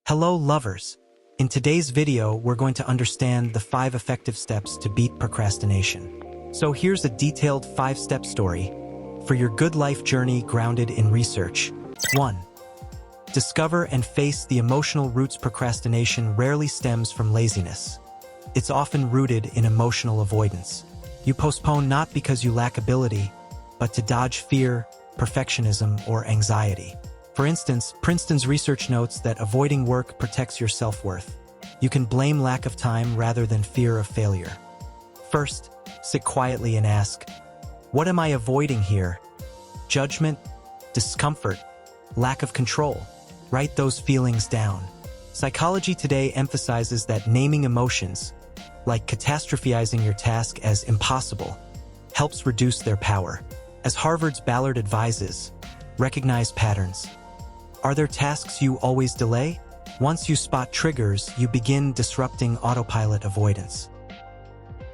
Hello lovers! In today's video, we're going to understand the 5 effective steps to beat procrastination. So here's a detailed 5-step story for your good life journey grounded in research. 1. Discover and face the emotional roots. Procrastination rarely stems from laziness. It's often rooted in emotional avoidance. You postpone not because you lack ability, but to dodge fear, perfectionism, or anxiety. For instance, Princeton's research notes that avoiding work protects your self-worth. You can blame lack of time rather than fear of failure. First, sit quietly and ask, what am I avoiding here? Judgment, discomfort, lack of control. Write those feelings down. Psychology Today emphasizes that naming emotions, like catastrophizing your task as impossible, helps reduce their power. As Harvard's Ballard advises, recognize patterns. Are there tasks you always delay? Once you spot triggers, you begin disrupting autopilot avoidance.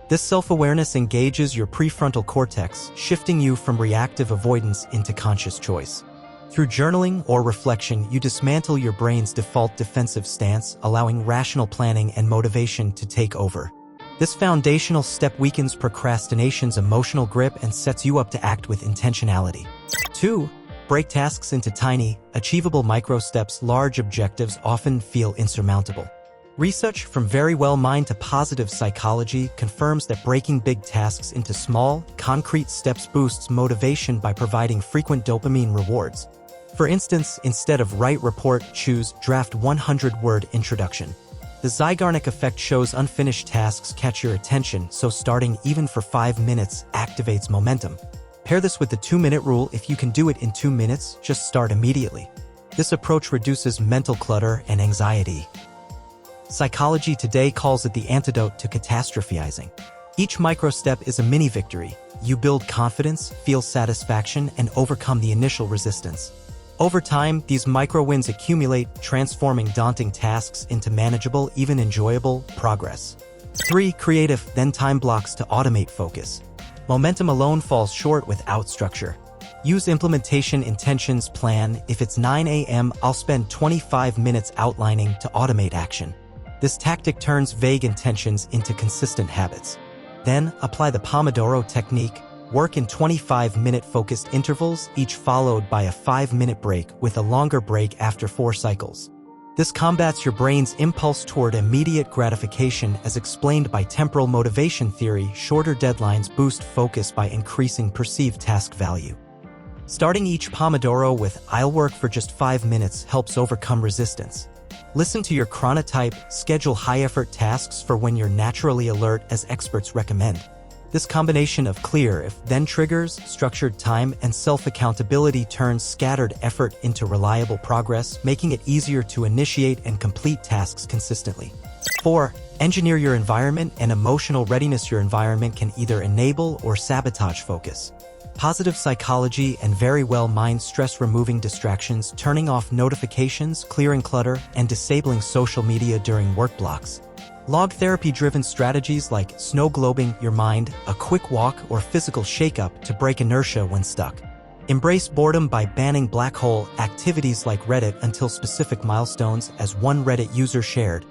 This self-awareness engages your prefrontal cortex, shifting you from reactive avoidance into conscious choice. Through journaling or reflection, you dismantle your brain's default defensive stance, allowing rational planning and motivation to take over. This foundational step weakens procrastination's emotional grip and sets you up to act with intentionality. 2. Break tasks into tiny, achievable micro-steps. Large objectives often feel insurmountable. Research from Very Well Mind to Positive Psychology confirms that breaking big tasks into small, concrete steps boosts motivation by providing frequent dopamine rewards. For instance, instead of write report, choose draft 100-word introduction. The Zeigarnik effect shows unfinished tasks catch your attention, so starting even for 5 minutes activates momentum. Pair this with the 2-minute rule. If you can do it in 2 minutes, just start immediately. This approach reduces mental clutter and anxiety. Psychology Today calls it the antidote to catastrophizing. Each micro-step is a mini-victory. You build confidence, feel satisfaction, and overcome the initial resistance. Over time, these micro-wins accumulate, transforming daunting tasks into manageable, even enjoyable progress. 3. Creative, then time blocks to automate focus. Momentum alone falls short without structure. Use implementation intentions. Plan, if it's 9 a.m., I'll spend 25 minutes outlining to automate action. This tactic turns vague intentions into consistent habits. Then, apply the Pomodoro technique. Work in 25-minute focused intervals, each followed by a 5-minute break with a longer break after 4 cycles. This combats your brain's impulse toward immediate gratification as explained by temporal motivation theory. Shorter deadlines boost focus by increasing perceived task value. Starting each Pomodoro with "I'll work for just 5 minutes" helps overcome resistance. Listen to your chronotype, schedule high-effort tasks for when you're naturally alert as experts recommend. This combination of clear if-then triggers, structured time, and self-accountability turns scattered effort into reliable progress, making it easier to initiate and complete tasks consistently. 4. Engineer your environment and emotional readiness. Your environment can either enable or sabotage focus. Positive Psychology and Very Well Mind stress removing distractions, turning off notifications, clearing clutter, and disabling social media during work blocks. Log therapy-driven strategies like snow globing your mind, a quick walk, or physical shake-up to break inertia when stuck. Embrace boredom by banning black hole activities like Reddit until specific milestones. As one Reddit user shared,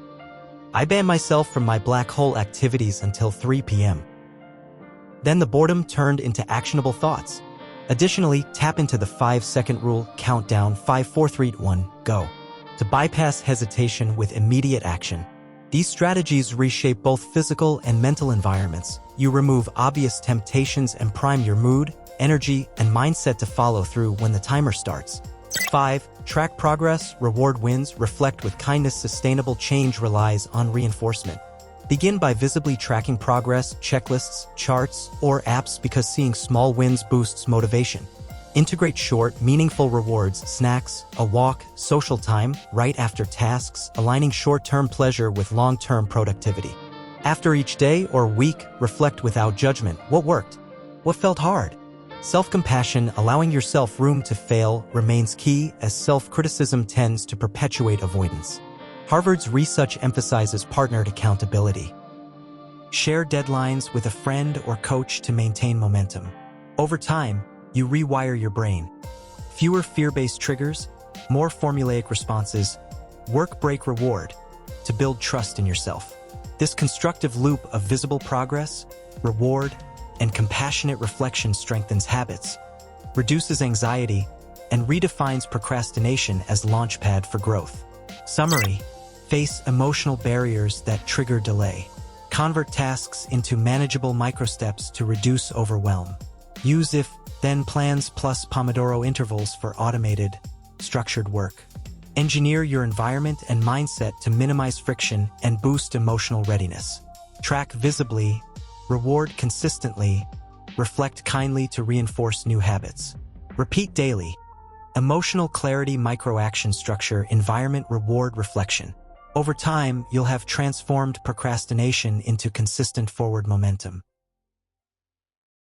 "I ban myself from my black hole activities until 3 p.m. Then the boredom turned into actionable thoughts. Additionally, tap into the 5-second rule, countdown 5, 4, 3, 2, 1, go, to bypass hesitation with immediate action. These strategies reshape both physical and mental environments. You remove obvious temptations and prime your mood, energy, and mindset to follow through when the timer starts. 5. Track progress, reward wins, reflect with kindness. Sustainable change relies on reinforcement. Begin by visibly tracking progress, checklists, charts, or apps, because seeing small wins boosts motivation. Integrate short, meaningful rewards, snacks, a walk, social time, right after tasks, aligning short-term pleasure with long-term productivity. After each day or week, reflect without judgment. What worked? What felt hard? Self-compassion, allowing yourself room to fail, remains key, as self-criticism tends to perpetuate avoidance. Harvard's research emphasizes partnered accountability. Share deadlines with a friend or coach to maintain momentum. Over time, you rewire your brain. Fewer fear-based triggers, more formulaic responses. Work break reward to build trust in yourself. This constructive loop of visible progress, reward, and compassionate reflection strengthens habits, reduces anxiety, and redefines procrastination as launchpad for growth. Summary: face emotional barriers that trigger delay. Convert tasks into manageable microsteps to reduce overwhelm. Use if-then plans plus Pomodoro intervals for automated, structured work. Engineer your environment and mindset to minimize friction and boost emotional readiness. Track visibly, reward consistently, reflect kindly to reinforce new habits. Repeat daily. Emotional clarity, micro-action structure, environment, reward, reflection. Over time, you'll have transformed procrastination into consistent forward momentum.